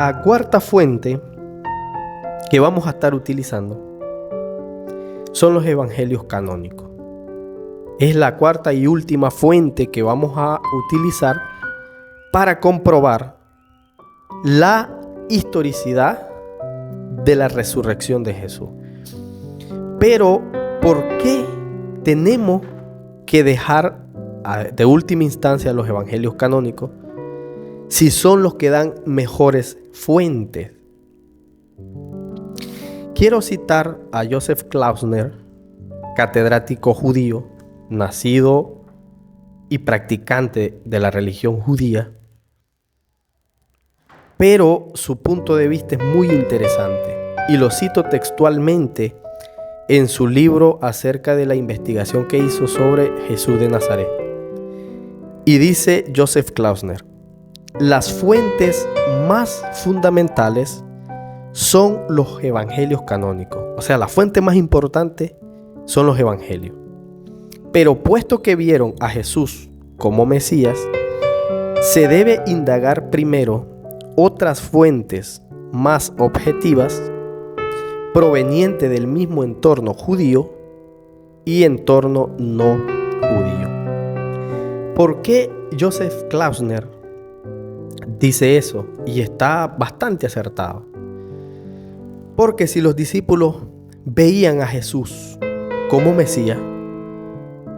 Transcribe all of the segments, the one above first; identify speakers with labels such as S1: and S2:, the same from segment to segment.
S1: La cuarta fuente que vamos a estar utilizando son los evangelios canónicos. Es la cuarta y última fuente que vamos a utilizar para comprobar la historicidad de la resurrección de Jesús. Pero, ¿por qué tenemos que dejar de última instancia los evangelios canónicos si son los que dan mejores fuentes? Quiero citar a Joseph Klausner, catedrático judío, nacido y practicante de la religión judía, pero su punto de vista es muy interesante y lo cito textualmente en su libro acerca de la investigación que hizo sobre Jesús de Nazaret. Y dice Joseph Klausner: las fuentes más fundamentales son los evangelios canónicos. O sea, la fuente más importante son los evangelios. Pero puesto que vieron a Jesús como Mesías, se debe indagar primero otras fuentes más objetivas provenientes del mismo entorno judío y entorno no judío. ¿Por qué Joseph Klausner dice eso? Y está bastante acertado. Porque si los discípulos veían a Jesús como Mesías,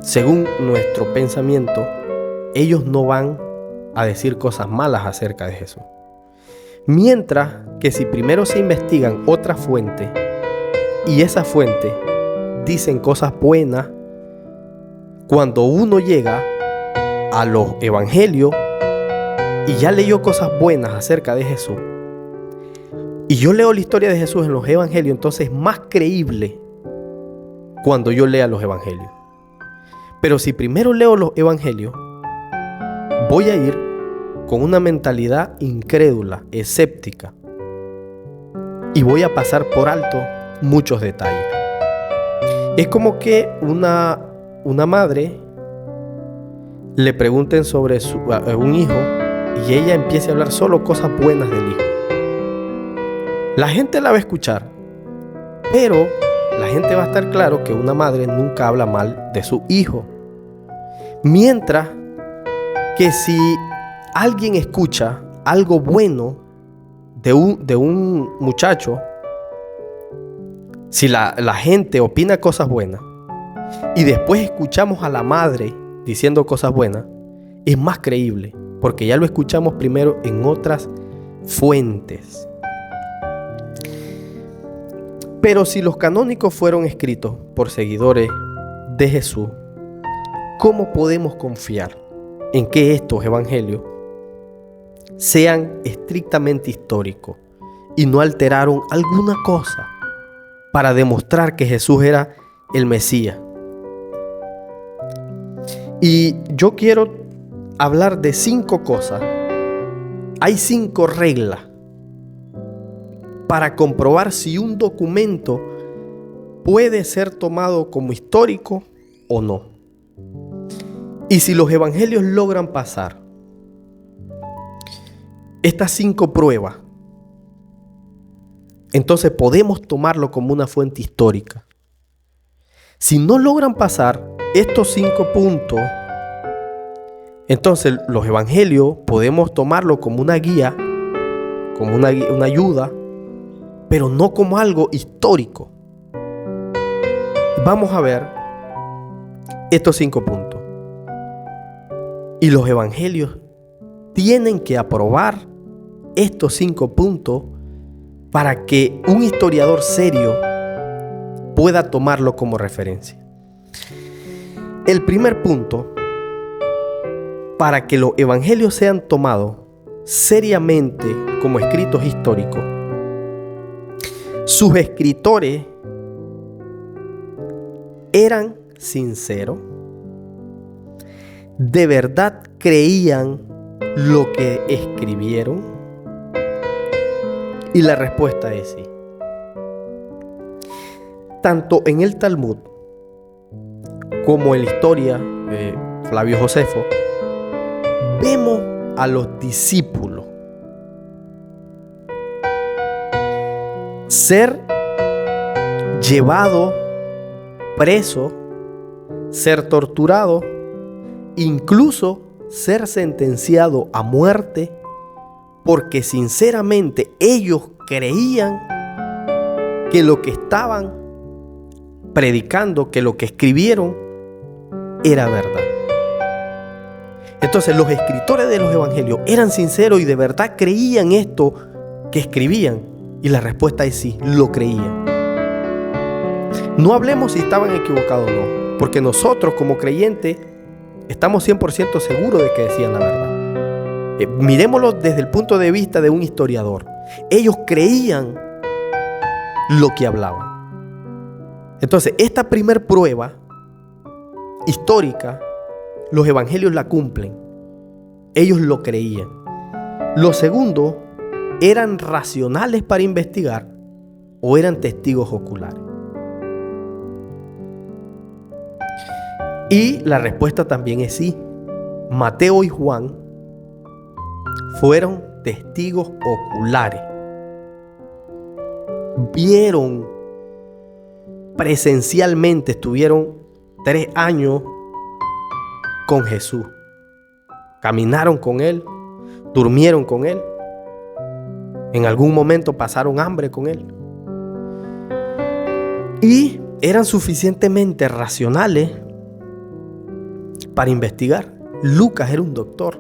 S1: según nuestro pensamiento, ellos no van a decir cosas malas acerca de Jesús. Mientras que si primero se investigan otra fuente y esa fuente dicen cosas buenas, cuando uno llega a los evangelios y ya leyó cosas buenas acerca de Jesús, y yo leo la historia de Jesús en los evangelios, entonces es más creíble cuando yo lea los evangelios. Pero si primero leo los evangelios, voy a ir con una mentalidad incrédula, escéptica, y voy a pasar por alto muchos detalles. Es como que una madre le pregunten sobre un hijo y ella empiece a hablar solo cosas buenas del hijo. La gente la va a escuchar, pero la gente va a estar claro que una madre nunca habla mal de su hijo. Mientras que si alguien escucha algo bueno de un muchacho, si la gente opina cosas buenas y después escuchamos a la madre diciendo cosas buenas, es más creíble porque ya lo escuchamos primero en otras fuentes. Pero si los canónicos fueron escritos por seguidores de Jesús, ¿cómo podemos confiar en que estos evangelios sean estrictamente históricos y no alteraron alguna cosa para demostrar que Jesús era el Mesías? Y yo quiero hablar de 5 cosas. Hay 5 reglas para comprobar si un documento puede ser tomado como histórico o no. Y si los evangelios logran pasar estas 5 pruebas, entonces podemos tomarlo como una fuente histórica. Si no logran pasar estos 5 puntos, entonces los evangelios podemos tomarlo como una guía, como una ayuda, pero no como algo histórico. Vamos a ver estos 5 puntos. Y los evangelios tienen que aprobar estos 5 puntos para que un historiador serio pueda tomarlo como referencia. El primer punto, para que los evangelios sean tomados seriamente como escritos históricos, sus escritores eran sinceros, de verdad creían lo que escribieron. Y la respuesta es sí. Tanto en el Talmud como en la historia de Flavio Josefo, vemos a los discípulos ser llevado preso, ser torturado, incluso ser sentenciado a muerte, porque sinceramente ellos creían que lo que estaban predicando, que lo que escribieron era verdad. Entonces los escritores de los evangelios eran sinceros y de verdad creían esto que escribían, y la respuesta es sí, lo creían. No hablemos si estaban equivocados o no, porque nosotros como creyentes estamos 100% seguros de que decían la verdad. Miremoslo desde el punto de vista de un historiador. Ellos creían lo que hablaban. Entonces, esta primer prueba histórica, los evangelios la cumplen. Ellos lo creían. Lo segundo, ¿eran racionales para investigar o eran testigos oculares? Y la respuesta también es sí. Mateo y Juan fueron testigos oculares. Vieron presencialmente, estuvieron 3 años con Jesús. Caminaron con Él, durmieron con Él. En algún momento pasaron hambre con Él. Y eran suficientemente racionales para investigar. Lucas era un doctor.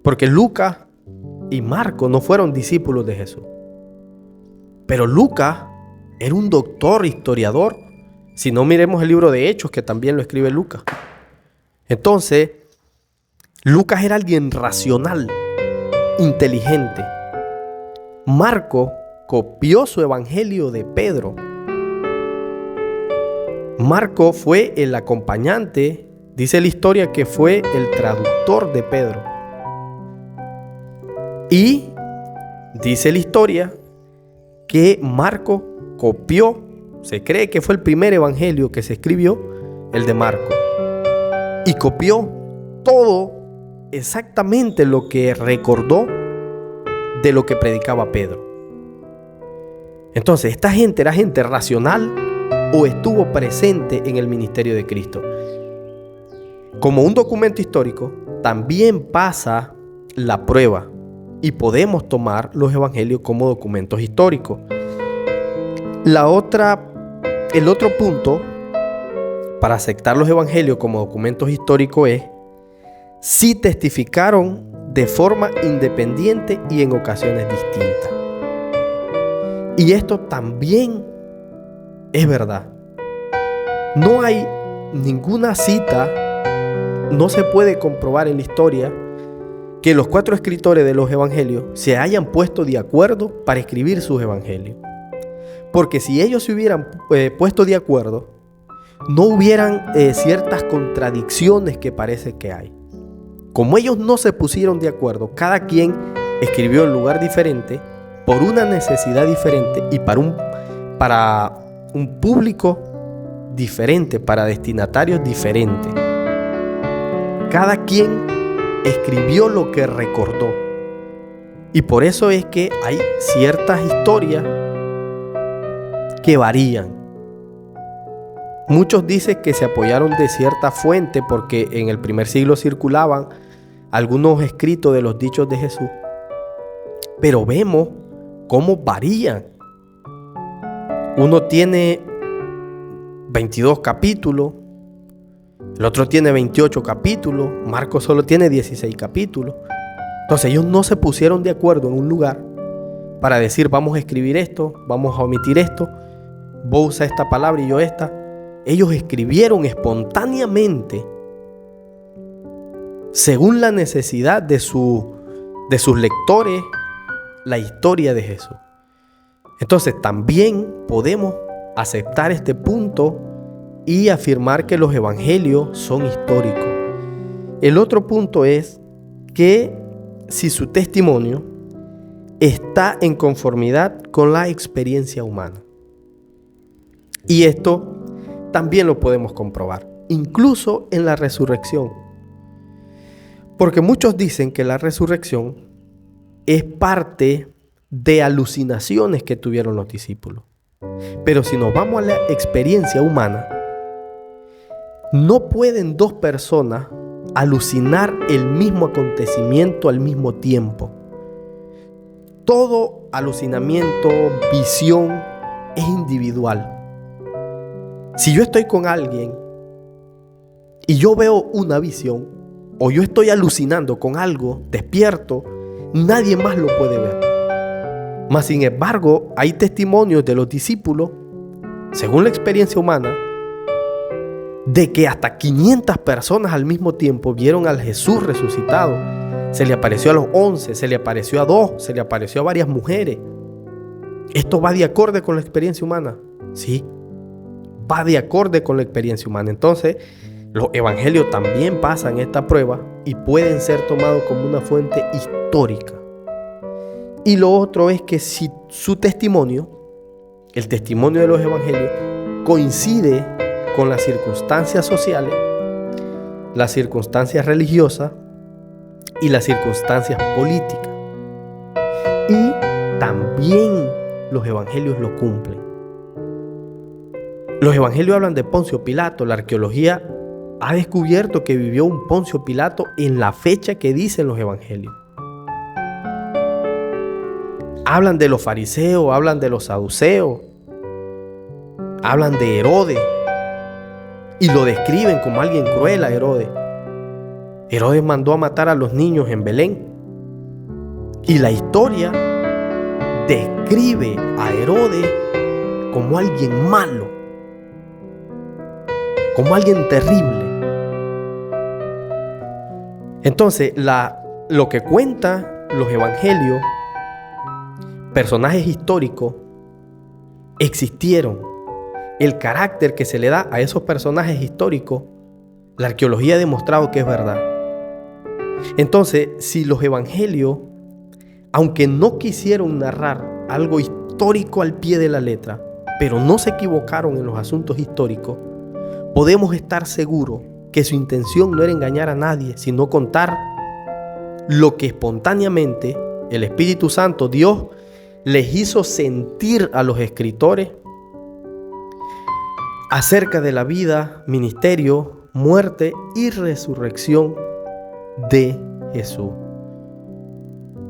S1: Porque Lucas y Marcos no fueron discípulos de Jesús. Pero Lucas era un doctor, historiador. Si no, miremos el libro de Hechos, que también lo escribe Lucas. Entonces, Lucas era alguien racional, inteligente. Marcos copió su evangelio de Pedro. Marcos fue el acompañante, dice la historia que fue el traductor de Pedro. Y dice la historia que Marcos copió, se cree que fue el primer evangelio que se escribió, el de Marcos. Y copió todo exactamente lo que recordó de lo que predicaba Pedro. Entonces, ¿esta gente era gente racional o estuvo presente en el ministerio de Cristo? Como un documento histórico, también pasa la prueba y podemos tomar los evangelios como documentos históricos. El otro punto para aceptar los evangelios como documentos históricos es si testificaron de forma independiente y en ocasiones distintas. Y esto también es verdad. No hay ninguna cita, no se puede comprobar en la historia que los 4 escritores de los evangelios se hayan puesto de acuerdo para escribir sus evangelios. Porque si ellos se hubieran puesto de acuerdo, no hubieran ciertas contradicciones que parece que hay. Como ellos no se pusieron de acuerdo, cada quien escribió en lugar diferente, por una necesidad diferente y para un público diferente, para destinatarios diferentes. Cada quien escribió lo que recordó. Y por eso es que hay ciertas historias que varían. Muchos dicen que se apoyaron de cierta fuente porque en el primer siglo circulaban algunos escritos de los dichos de Jesús. Pero vemos cómo varían. Uno tiene 22 capítulos, el otro tiene 28 capítulos, Marcos solo tiene 16 capítulos. Entonces ellos no se pusieron de acuerdo en un lugar para decir vamos a escribir esto, vamos a omitir esto, vos usa esta palabra y yo esta. Ellos escribieron espontáneamente según la necesidad de sus lectores la historia de Jesús. Entonces también podemos aceptar este punto y afirmar que los evangelios son históricos. El otro punto es que si su testimonio está en conformidad con la experiencia humana. Y esto también lo podemos comprobar, incluso en la resurrección. Porque muchos dicen que la resurrección es parte de alucinaciones que tuvieron los discípulos. Pero si nos vamos a la experiencia humana, no pueden dos personas alucinar el mismo acontecimiento al mismo tiempo. Todo alucinamiento, visión, es individual. Si yo estoy con alguien y yo veo una visión, o yo estoy alucinando con algo, despierto, nadie más lo puede ver. Mas sin embargo, hay testimonios de los discípulos, según la experiencia humana, de que hasta 500 personas al mismo tiempo vieron al Jesús resucitado. Se le apareció a los 11, se le apareció a 2, se le apareció a varias mujeres. ¿Esto va de acorde con la experiencia humana? Sí, va de acorde con la experiencia humana. Entonces, los evangelios también pasan esta prueba y pueden ser tomados como una fuente histórica. Y lo otro es que si su testimonio, el testimonio de los evangelios, coincide con las circunstancias sociales, las circunstancias religiosas y las circunstancias políticas. Y también los evangelios lo cumplen. Los evangelios hablan de Poncio Pilato. La arqueología ha descubierto que vivió un Poncio Pilato en la fecha que dicen los evangelios. Hablan de los fariseos, hablan de los saduceos, hablan de Herodes y lo describen como alguien cruel a Herodes. Herodes mandó a matar a los niños en Belén y la historia describe a Herodes como alguien malo, como alguien terrible. Entonces, lo que cuentan los evangelios, personajes históricos, existieron. El carácter que se le da a esos personajes históricos, la arqueología ha demostrado que es verdad. Entonces, si los evangelios, aunque no quisieron narrar algo histórico al pie de la letra, pero no se equivocaron en los asuntos históricos, podemos estar seguros que su intención no era engañar a nadie, sino contar lo que espontáneamente el Espíritu Santo, Dios, les hizo sentir a los escritores acerca de la vida, ministerio, muerte y resurrección de Jesús.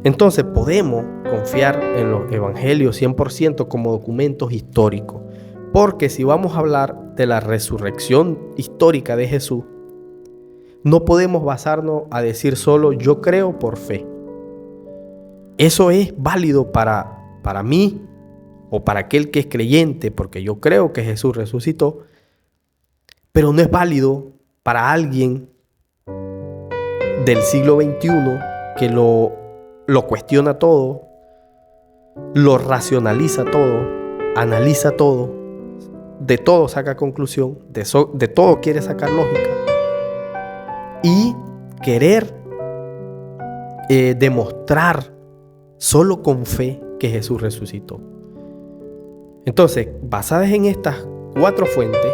S1: Entonces podemos confiar en los evangelios 100% como documentos históricos, porque si vamos a hablar de la resurrección histórica de Jesús, no podemos basarnos a decir solo yo creo por fe. Eso es válido para mí o para aquel que es creyente, porque yo creo que Jesús resucitó, pero no es válido para alguien del siglo XXI que lo cuestiona todo, lo racionaliza todo, analiza todo, de todo saca conclusión, de todo quiere sacar lógica y querer demostrar solo con fe que Jesús resucitó. Entonces, basadas en estas 4 fuentes,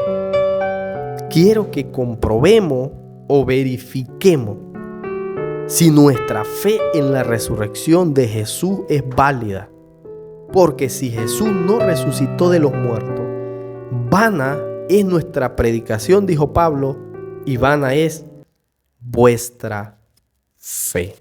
S1: quiero que comprobemos o verifiquemos si nuestra fe en la resurrección de Jesús es válida. Porque si Jesús no resucitó de los muertos, vana es nuestra predicación, dijo Pablo, y vana es vuestra fe.